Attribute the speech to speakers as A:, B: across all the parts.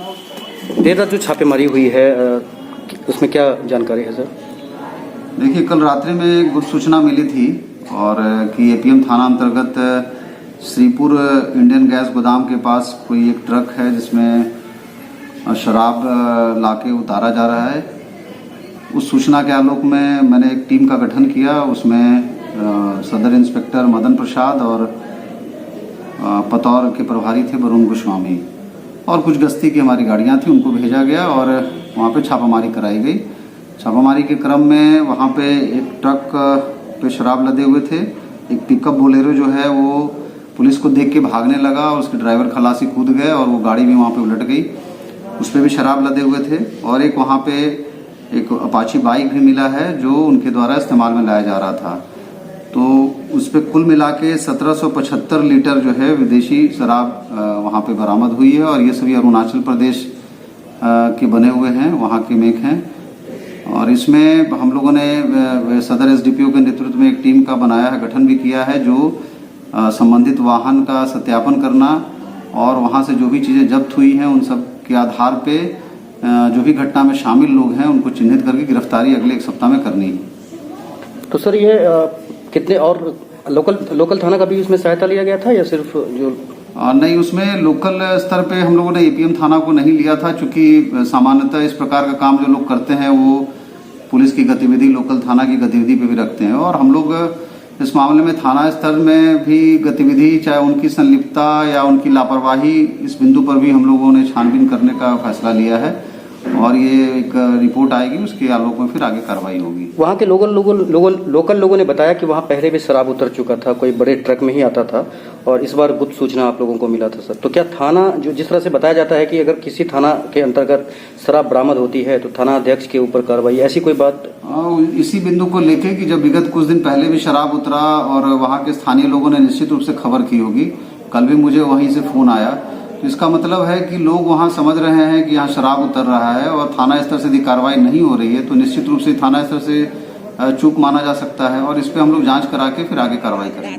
A: देर रात जो छापेमारी हुई है उसमें क्या जानकारी है सर?
B: देखिए, कल रात्रि में गुप्त सूचना मिली थी और कि एपीएम थाना अंतर्गत श्रीपुर इंडियन गैस गोदाम के पास कोई एक ट्रक है जिसमें शराब लाके उतारा जा रहा है। उस सूचना के आलोक में मैंने एक टीम का गठन किया। उसमें सदर इंस्पेक्टर मदन प्रसाद और पतौर के प्रभारी थे वरुण गोस्वामी और कुछ गश्ती की हमारी गाड़ियां थी, उनको भेजा गया और वहां पे छापामारी कराई गई। छापामारी के क्रम में वहां पे एक ट्रक पे शराब लदे हुए थे। एक पिकअप बोलेरो जो है वो पुलिस को देख के भागने लगा और उसके ड्राइवर खलासी कूद गए और वो गाड़ी भी वहां पे उलट गई। उस पर भी शराब लदे हुए थे और एक वहां पे एक अपाची बाइक भी मिला है जो उनके द्वारा इस्तेमाल में लाया जा रहा था। तो उस पर कुल मिला के 1775 लीटर जो है विदेशी शराब वहां पे बरामद हुई है और ये सभी अरुणाचल प्रदेश के बने हुए हैं, वहां के मेक हैं। और इसमें हम लोगों ने सदर एसडीपीओ के नेतृत्व में एक टीम का बनाया है, गठन भी किया है, जो संबंधित वाहन का सत्यापन करना और वहां से जो भी चीजें जब्त हुई हैं उन सब के आधार पे जो भी घटना में शामिल लोग हैं उनको चिन्हित करके गिरफ्तारी अगले एक सप्ताह में करनी है।
A: तो सर ये कितने और लोकल थाना का भी इसमें सहायता लिया गया था या सिर्फ जो
B: नहीं, उसमें लोकल स्तर पे हम लोगों ने एपीएम थाना को नहीं लिया था, क्योंकि सामान्यतः इस प्रकार का काम जो लोग करते हैं वो पुलिस की गतिविधि लोकल थाना की गतिविधि पे भी रखते हैं और हम लोग इस मामले में थाना स्तर में भी गतिविधि, चाहे उनकी संलिप्तता या उनकी लापरवाही, इस बिंदु पर भी हम लोगों ने छानबीन करने का फैसला लिया है और ये एक रिपोर्ट आएगी, उसके आलोक में फिर आगे कार्रवाई होगी।
A: वहाँ के लोकल लोगों ने बताया कि वहाँ पहले भी शराब उतर चुका था, कोई बड़े ट्रक में ही आता था और इस बार गुप्त सूचना आप लोगों को मिला था सर। तो क्या थाना जो जिस तरह से बताया जाता है कि अगर किसी थाना के अंतर्गत शराब बरामद होती है तो थाना अध्यक्ष के ऊपर कार्रवाई, ऐसी कोई बात?
B: इसी बिंदु को लेके कि जब विगत कुछ दिन पहले भी शराब उतरा और वहाँ के स्थानीय लोगों ने निश्चित रूप से खबर की होगी, कल भी मुझे वहीं से फोन आया, तो इसका मतलब है कि लोग वहाँ समझ रहे हैं कि यहाँ शराब उतर रहा है और थाना स्तर से यदि कार्रवाई नहीं हो रही है तो निश्चित रूप से थाना स्तर से चूक माना जा सकता है और इस पे हम लोग जांच करा के फिर आगे कार्रवाई करेंगे।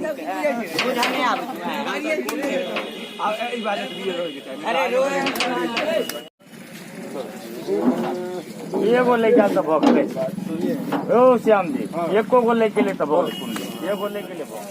C: ये बोले क्या तो भोगले ओ श्याम जी, ये को बोले के लिए तो भोग, ये बोले के लिए भोग।